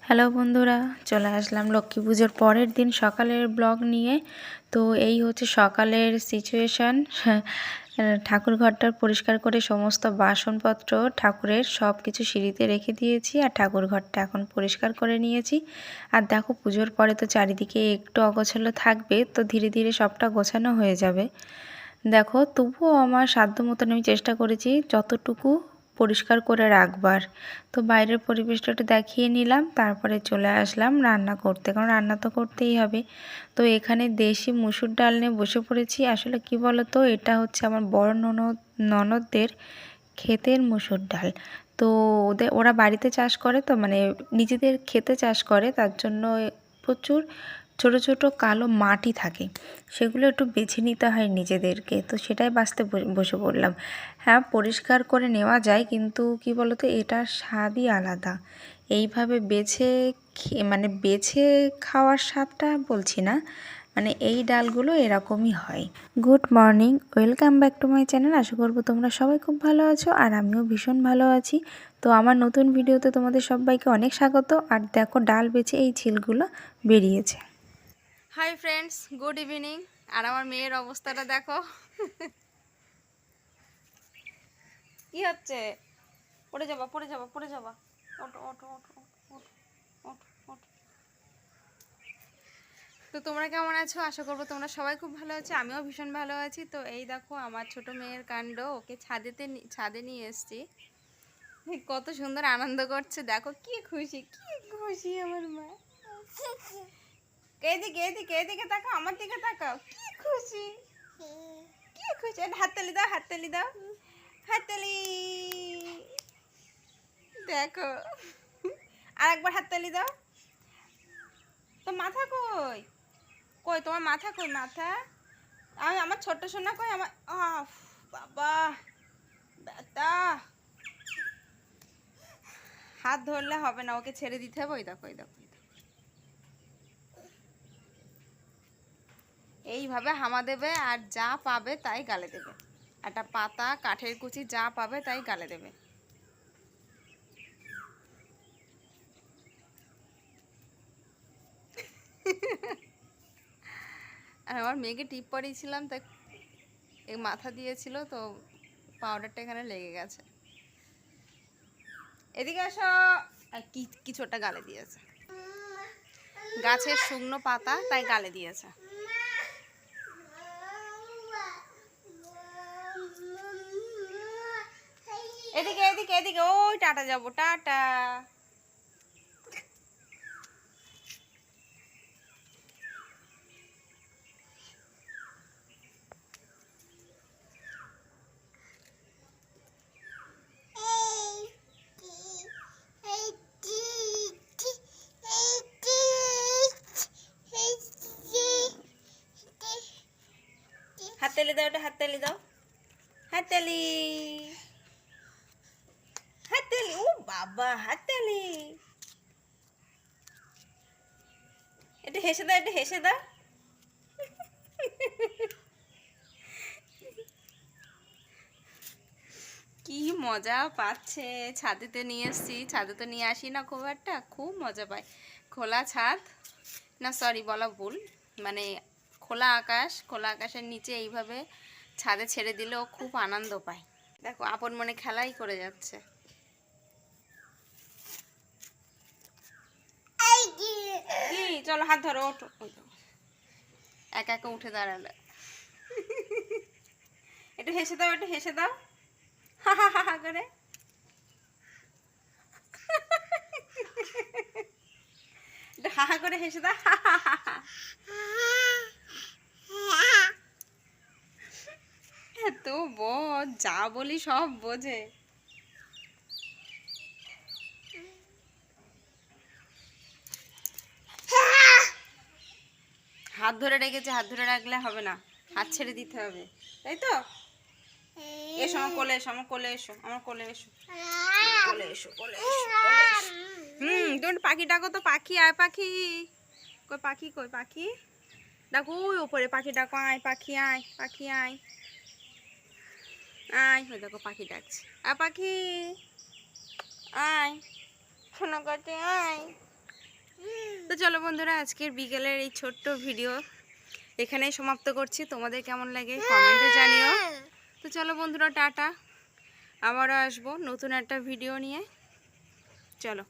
Hello বন্ধুরা, চলে আসলাম লক্ষ্মী পুজোর পরের দিন সকালের ব্লগ নিয়ে। তো এই হচ্ছে সকালের সিচুয়েশান। ঠাকুর ঘরটা পরিষ্কার করে সমস্ত বাসনপত্র ঠাকুরের সব কিছু সিঁড়িতে রেখে দিয়েছি, আর ঠাকুর ঘরটা এখন পরিষ্কার করে নিয়েছি। আর দেখো, পুজোর পরে তো চারিদিকে একটু অগোছালো থাকবে, তো ধীরে ধীরে সবটা গোছানো হয়ে যাবে। দেখো, তবুও আমার সাধ্য মতন আমি চেষ্টা করেছি যতটুকু পরিষ্কার করে রাখবার। তো বাইরের পরিবেশটা একটু দেখিয়ে নিলাম, তারপরে চলে আসলাম রান্না করতে, কারণ রান্না তো করতেই হবে। তো এখানে দেশি মুসুর ডাল নিয়ে বসে পড়েছি। আসলে কি বলো তো, এটা হচ্ছে আমার বড় ননদদের ক্ষেতের মুসুর ডাল। তো ওরা বাড়িতে চাষ করে, তো মানে নিজেদের খেতে চাষ করে, তার জন্য প্রচুর ছোট ছোট কালো মাটি থাকে, সেগুলো একটু বেছে নিতে হয় নিজেদেরকে। তো সেটাই বাছতে বসে পড়লাম। হ্যাঁ, পরিষ্কার করে নেওয়া যায়, কিন্তু কি বলতো, এটার স্বাদই আলাদা। এইভাবে মানে বেছে খাওয়ার স্বাদটা বলছি না, মানে এই ডালগুলো এরকমই হয়। Good morning, welcome back to my channel. আশা করবো তোমরা সবাই খুব ভালো আছো, আর আমিও ভীষণ ভালো আছি। তো আমার নতুন ভিডিওতে তোমাদের সবাইকে অনেক স্বাগত। আর দেখো, ডাল বেছে এই ছিলগুলো বেরিয়েছে। Hi friends, good evening. আর আমার মেয়ের অবস্থাটা দেখো, কি হচ্ছে। পড়ে যাবা পড়ে যাবা পড়ে যাবা। ওঠো ওঠো ওঠো ওঠো ওঠো ওঠো। তো তোমরা কেমন আছো? আশা করবো তোমরা সবাই খুব ভালো আছো, আমিও ভীষণ ভালো আছি। তো এই দেখো আমার ছোট মেয়ের কাণ্ড, ওকে ছাদে নিয়ে এসছি। কত সুন্দর আনন্দ করছে, দেখো কি খুশি কি খুশি আমার মা। এদিকে এদিকে এদিকে তাকাও, আমার দিকে তাকাও, কি খুশি কি খুশি। হাততালি দাও হাততালি দাও হাততালি। দেখো, আর একবার হাততালি দাও। তো মাথা কই? কই তোমার মাথা কই? মাথা আমার ছোট্ট সোনা কই? আমার বাবা ব্যথা। হাত ধরলে হবে না, ওকে ছেড়ে দিতে হবে। ওই দেখো ওই দেখো ওই দেখো। এইভাবে হামা দেবে, আর যা পাবে তাই গালে দেবে। একটা পাতা, কাঠের কুচি, যা পাবে তাই গালে দেবে। আর আমার মেয়েকে টিপ পরিয়েছিলাম, তাই এই মাথা দিয়েছিল, তো পাউডারটা এখানে লেগে গেছে। এদিকে আসো। আর কিছু একটা গালে দিয়েছে, গাছের শুকনো পাতা, তাই গালে দিয়েছে। এদিকে এদিকে এদিকে, ওই টাটা যাবো, টাটা। হাততালি দাও, ওটা হাততালি দাও, হাততালি হাততালি। ও বাবা, হাততালি। এটা হেসে দাও, এটা হেসে দাও। কি মজা পাচ্ছে। ছাদেতে নিয়ে এসছি, ছাদে তো নিয়ে আসি না খুব একটা, খুব মজা পায়। খোলা ছাদ, না সরি বলা ভুল, মানে খোলা আকাশ, খোলা আকাশের নিচে এইভাবে ছাদে ছেড়ে দিলেও খুব আনন্দ পায়। দেখো, আপন মনে খেলাই করে যাচ্ছে। কি, চলো হাত ধরো, ওঠো। ওই তো একা একা উঠে দাঁড়ালে। একটু হেসে দাও, একটু হেসে দাও, হা হা হা হা করে। একটু হা হা করে হেসে দাও, হা হা হা হা। এত যা বলি সব বোঝে। হাত ধরে রেখেছে, হাত ধরে রাখলে হবে না, হাত ছেড়ে দিতে হবে, তাই তো? এসো আমার কোলে এসো, আমার কোলে এসো, আমার কোলে এসো, কোলে এসো, কোলে এসো, কোলে এসো। তুমি পাখি ডাকো তো, পাখি আয় পাখি। কই পাখি, কই পাখি? ডাকো ওই ওপরে পাখি ডাকো, আয় পাখি, আয় পাখি, আয় আয়। ওই দেখো পাখি ডাকছে, আয় পাখি আয়, শোনো কাছে আয়। চলো বন্ধুরা, আজকের বিকেলের এই ছোট্ট ভিডিও এখানেই সমাপ্ত করছি। তোমাদের কেমন লাগে কমেন্টে জানিও। তো চলো বন্ধুরা, টাটা। আবারও আসবো নতুন একটা ভিডিও নিয়ে। চলো।